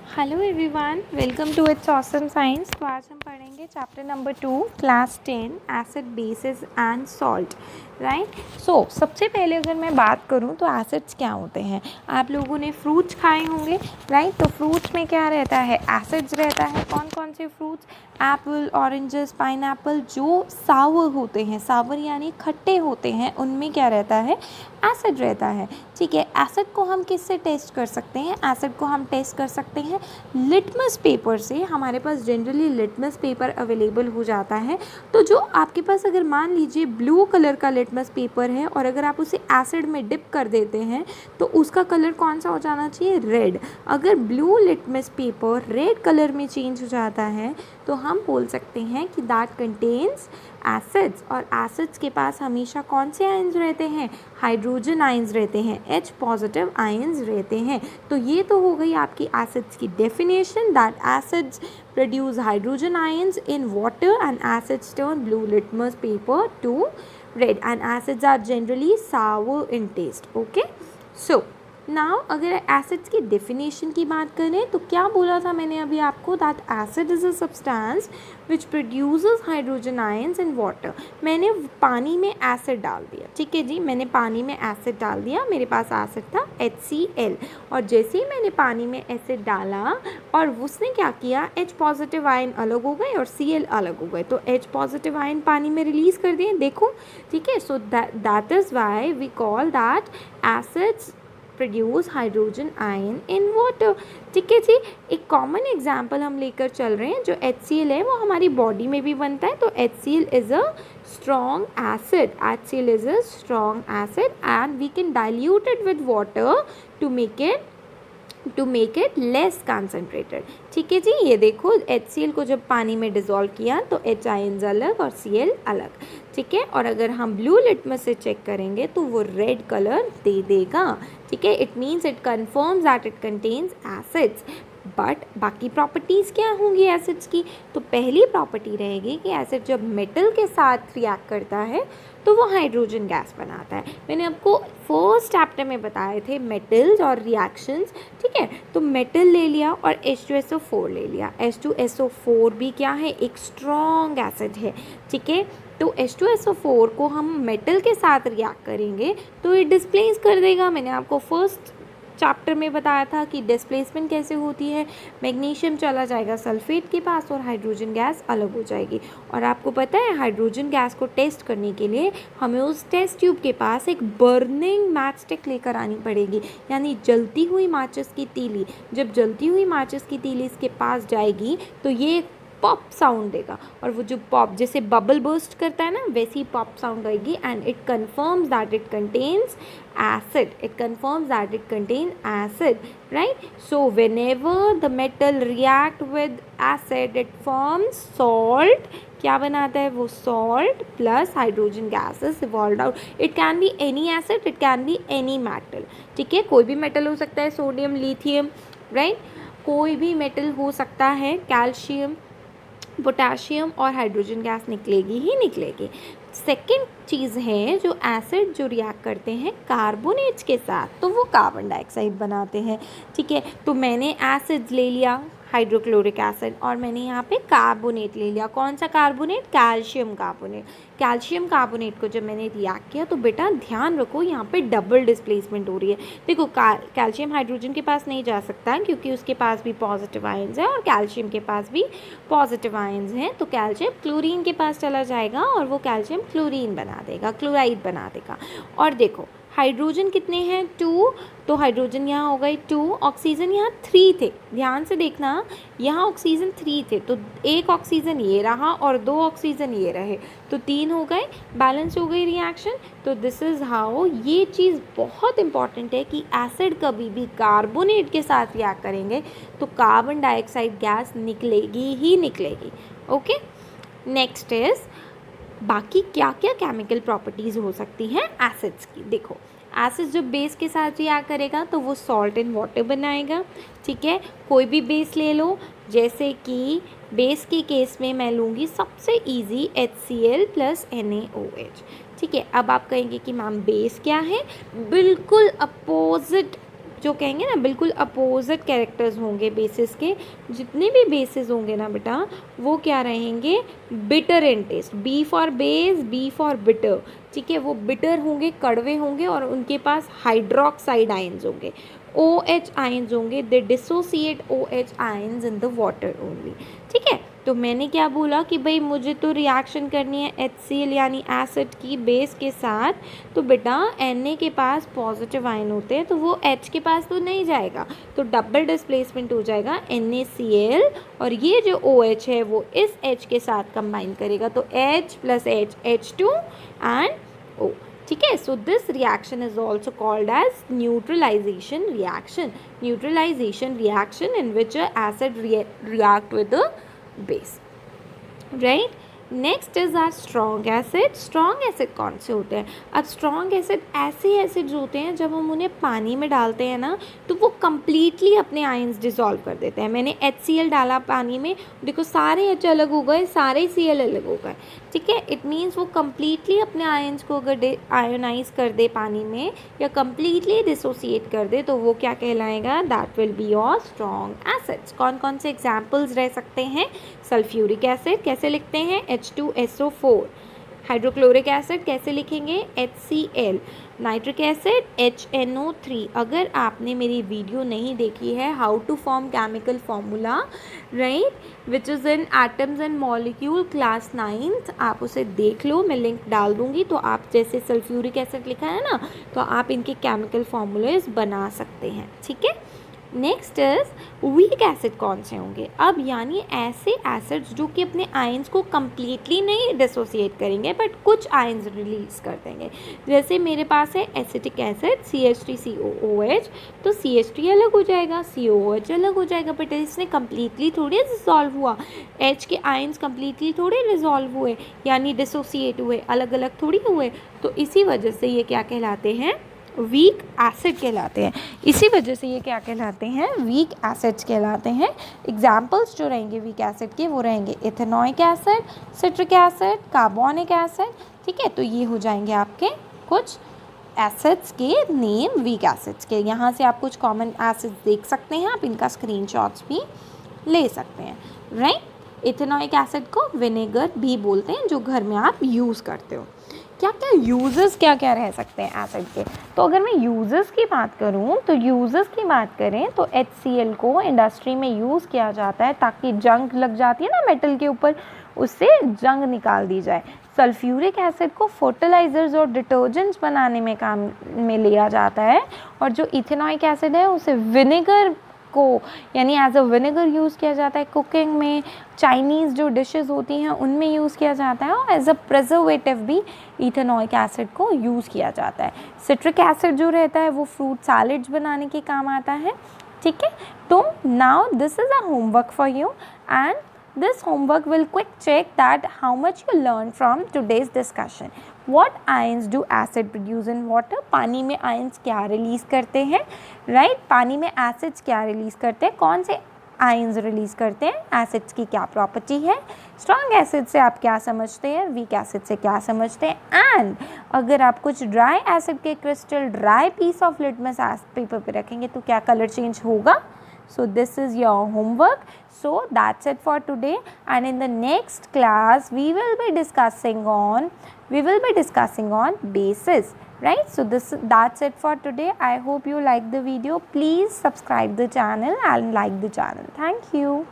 Hello everyone, welcome to its awesome science. तो आज हम पढ़ेंगे chapter number 2 class 10 acid bases and salt. Right. So सबसे पहले अगर मैं बात करूं तो एसिड्स क्या होते हैं। आप लोगों ने फ्रूट्स खाए होंगे, राइट। तो फ्रूट्स में क्या रहता है, एसिड्स रहता है। कौन कौन से फ्रूट्स, एप्पल, ऑरेंजेस, पाइनएप्पल, जो सावर होते हैं, सावर यानी खट्टे होते हैं, उनमें क्या रहता है, एसिड रहता है। ठीक है। एसिड को हम किससे टेस्ट कर सकते हैं, एसिड को हम टेस्ट कर सकते हैं लिटमस पेपर से। हमारे पास जनरली लिटमस पेपर अवेलेबल हो जाता है। तो जो आपके पास अगर मान लीजिए ब्लू कलर का लिटमस पेपर है और अगर आप उसे एसिड में डिप कर देते हैं तो उसका कलर कौन सा हो जाना चाहिए, रेड। अगर blue litmus paper red colour में चेंज हो जाता है तो हम बोल सकते हैं कि दैट कंटेन्स एसिड्स। और एसिड्स के पास हमेशा कौन से आयंस रहते हैं, हाइड्रोजन आयंस रहते हैं, H पॉजिटिव आयंस रहते हैं। तो ये तो हो गई आपकी एसिड्स की definition, that acids produce hydrogen ions in water and acids turn blue litmus paper to red and acids are generally sour in taste. Okay. So now अगर एसिड्स की डेफिनेशन की बात करें तो क्या बोला था मैंने अभी आपको, that acid is a substance which produces hydrogen ions in water. मैंने पानी में एसिड डाल दिया, ठीक है जी, मैंने पानी में एसिड डाल दिया, मेरे पास एसिड था HCl। और जैसे ही मैंने पानी में एसिड डाला और उसने क्या किया, H पॉजिटिव आयन अलग हो गए और Cl अलग हो गए, तो H पॉजिटिव आयन पानी में रिलीज़ कर दिए, देखो, ठीक है। So that is why we call that acids produce hydrogen ion in water. ठीक है जी। एक कॉमन एग्जाम्पल हम लेकर चल रहे हैं, जो HCl है वो हमारी बॉडी में भी बनता है। तो HCl is a strong acid. HCl is a strong acid and we can dilute it with water to make it less concentrated। ठीक है जी। ये देखो HCl को जब पानी में डिज़ोल्व किया तो H आयंस अलग और Cl अलग, ठीक है। और अगर हम ब्लू लिटमस से चेक करेंगे तो वो रेड कलर दे देगा, ठीक है। It means it confirms that it contains acids. But बाकी प्रॉपर्टीज़ क्या होंगी एसिड्स की, तो पहली प्रॉपर्टी रहेगी कि एसिड जब मेटल के साथ रिएक्ट करता है तो वो हाइड्रोजन गैस बनाता है। मैंने आपको फर्स्ट चैप्टर में बताए थे मेटल्स और रिएक्शंस, ठीक है। तो मेटल ले लिया और H2SO4 ले लिया। H2SO4 भी क्या है, एक स्ट्रॉन्ग एसिड है, ठीक है। तो H2SO4 को हम मेटल के साथ रिएक्ट करेंगे तो ये डिस्प्लेस कर देगा। मैंने आपको फर्स्ट चैप्टर में बताया था कि डिस्प्लेसमेंट कैसे होती है, मैग्नीशियम चला जाएगा सल्फेट के पास और हाइड्रोजन गैस अलग हो जाएगी। और आपको पता है हाइड्रोजन गैस को टेस्ट करने के लिए हमें उस टेस्ट ट्यूब के पास एक बर्निंग मैच स्टिक लेकर आनी पड़ेगी, यानी जलती हुई माचिस की तीली। जब जलती हुई माचिस की तीली इसके पास जाएगी तो ये पॉप साउंड देगा, और वो जो पॉप जैसे बबल बर्स्ट करता है ना, वैसी पॉप साउंड आएगी and it confirms that it contains acid. It confirms that it contains acid, right? So whenever the metal react with acid it forms salt. क्या बनाता है वो, salt plus hydrogen gases evolved out. It can be any acid, it can be any metal. ठीक है, कोई भी metal हो सकता है, सोडियम, लिथियम, राइट। कोई भी मेटल हो सकता है, कैल्शियम, पोटाशियम, और हाइड्रोजन गैस निकलेगी ही निकलेगी। सेकेंड चीज़ है जो एसिड जो रिएक्ट करते हैं कार्बोनेट्स के साथ तो वो कार्बन डाइऑक्साइड बनाते हैं, ठीक है। तो मैंने एसिड ले लिया हाइड्रोक्लोरिक एसिड और मैंने यहाँ पे कार्बोनेट ले लिया। कौन सा carbonate, calcium carbonate. Calcium carbonate को जब मैंने रिएक्ट किया तो बेटा ध्यान रखो यहाँ पे डबल डिस्प्लेसमेंट हो रही है। देखो कैल्शियम हाइड्रोजन के पास नहीं जा सकता है क्योंकि उसके पास भी पॉजिटिव आयंस है और कैल्शियम के पास भी पॉजिटिव आयंस हैं। तो कैल्शियम क्लोरीन के पास चला जाएगा और वो कैल्शियम क्लोरीन बना देगा, क्लोराइड बना देगा। और देखो हाइड्रोजन कितने हैं, 2, तो हाइड्रोजन यहाँ हो गए 2, ऑक्सीजन यहाँ 3 थे। ध्यान से देखना, यहाँ ऑक्सीजन 3 थे तो एक ऑक्सीजन ये रहा और 2 ऑक्सीजन ये रहे, तो 3 हो गए, बैलेंस हो गई रिएक्शन। तो दिस इज़ हाउ, ये चीज़ बहुत इंपॉर्टेंट है कि एसिड कभी भी कार्बोनेट के साथ रिएक्ट करेंगे तो कार्बन डाइऑक्साइड गैस निकलेगी ही निकलेगी। ओके। नेक्स्ट इज़ बाकी क्या क्या केमिकल प्रॉपर्टीज़ हो सकती हैं एसिड्स की। देखो एसिड जब बेस के साथ रिएक्ट करेगा तो वो सॉल्ट इन वाटर बनाएगा, ठीक है। कोई भी बेस ले लो, जैसे कि बेस के केस में मैं लूँगी सबसे इजी HCl + NaOH, ठीक है। अब आप कहेंगे कि मैम बेस क्या है, बिल्कुल अपोजिट जो कहेंगे ना बिल्कुल अपोजिट कैरेक्टर्स होंगे बेसिस के। जितने भी बेसिस होंगे ना बेटा वो क्या रहेंगे, bitter in taste. B for base, B for bitter, ठीक है, वो बिटर होंगे, कड़वे होंगे और उनके पास हाइड्रोक्साइड आयंस होंगे, OH आयंस होंगे। They dissociate OH ions in the water only, ठीक है। तो मैंने क्या बोला कि भाई मुझे तो रिएक्शन करनी है HCl यानी एसिड की बेस के साथ, तो बेटा Na के पास पॉजिटिव आयन होते हैं तो वो H के पास तो नहीं जाएगा, तो डबल डिस्प्लेसमेंट हो जाएगा NaCl, और ये जो OH है वो इस H के साथ कंबाइन करेगा, तो H plus H H2 and O, ठीक है। So this reaction is also called as neutralization reaction. Neutralization reaction in which acid react with the base, right. Next is are strong acid. Strong acid कौन से होते हैं? अब strong acid ऐसे acids होते हैं जब हम उन्हें पानी में डालते हैं ना तो वो कम्प्लीटली अपने आयंस डिसॉल्व कर देते हैं। मैंने HCl डाला पानी में, देखो सारे H अलग हो गए, सारे Cl अलग हो गए, ठीक है। इट मीन्स वो कम्प्लीटली अपने आयंस को अगर आयोनाइज कर दे पानी में या कम्प्लीटली डिसोसिएट कर दे तो वो क्या कहलाएगा, that will be your strong acids. कौन कौन से एग्जाम्पल्स रह सकते हैं? सल्फ्यूरिक एसिड कैसे लिखते हैं? H2SO4। हाइड्रोक्लोरिक एसिड कैसे लिखेंगे? HCl। Nitric acid HNO3। अगर आपने मेरी वीडियो नहीं देखी है how to form chemical formula, right, which is in atoms and molecule class 9th, आप उसे देख लो, मैं लिंक डाल दूंगी। तो आप जैसे सल्फ्यूरिक एसिड लिखा है ना तो आप इनके केमिकल फॉर्मूलेज बना सकते हैं, ठीक है। नेक्स्ट इज वीक एसिड कौन से होंगे? अब यानी ऐसे एसिड्स जो कि अपने आयंस को कम्प्लीटली नहीं डिसोसिएट करेंगे बट कुछ आयंस रिलीज कर देंगे। जैसे मेरे पास है एसिटिक एसिड CH3COOH, तो CH3 अलग हो जाएगा, COOH अलग हो जाएगा, बट इसने कम्प्लीटली थोड़ी डिसॉल्व हुआ। H के आयंस कम्प्लीटली थोड़े डिसॉल्व हुए यानी डिसोसिएट हुए, अलग अलग थोड़ी हुए। तो इसी वजह से ये क्या कहलाते हैं, वीक एसिड कहलाते हैं। इसी वजह से ये क्या कहलाते हैं, वीक एसिड्स कहलाते हैं। एग्जाम्पल्स जो रहेंगे वीक एसिड के वो रहेंगे ethanoic acid, citric acid, carbonic acid, ठीक है। तो ये हो जाएंगे आपके कुछ एसिड्स के नेम वीक एसिड्स के। यहाँ से आप कुछ कॉमन एसिड्स देख सकते हैं, आप इनका स्क्रीनशॉट्स भी ले सकते हैं, राइट। इथेनॉइक एसिड को विनेगर भी बोलते हैं जो घर में आप यूज़ करते हो। क्या क्या यूजेस क्या क्या रह सकते हैं एसिड के? तो अगर मैं यूजेस की बात करूं तो यूजेस की बात करें तो HCl को इंडस्ट्री में यूज़ किया जाता है ताकि जंग लग जाती है ना मेटल के ऊपर, उससे जंग निकाल दी जाए। सल्फ्यूरिक एसिड को फर्टिलाइजर्स और डिटर्जेंट्स बनाने में काम में लिया जाता है, और जो इथेनॉइक एसिड है उसे विनेगर को यानी एज अ विनेगर यूज़ किया जाता है कुकिंग में, चाइनीज़ जो डिशेस होती हैं उनमें यूज़ किया जाता है, और एज अ प्रिजर्वेटिव भी इथेनॉइक एसिड को यूज़ किया जाता है। सिट्रिक एसिड जो रहता है वो फ्रूट सैलेड्स बनाने के काम आता है, ठीक है। तो now this is a homework for you, and this homework will quick check that how much you learned from today's discussion. What ions do acid produce in water? पानी में ions क्या रिलीज़ करते हैं, right? पानी में acids क्या release करते हैं, कौन से आयंस रिलीज़ करते हैं, एसिड्स की क्या प्रॉपर्टी है, स्ट्रॉन्ग एसिड से आप क्या समझते हैं, वीक एसिड से क्या समझते हैं, एंड अगर आप कुछ ड्राई एसिड के crystal dry piece of litmus paper पे रखेंगे तो क्या कलर चेंज होगा। So this is your homework. So that's it for today, and in the next class we will be discussing on bases, right? So that's it for today. I hope you like the video. Please subscribe the channel and like the channel. Thank you.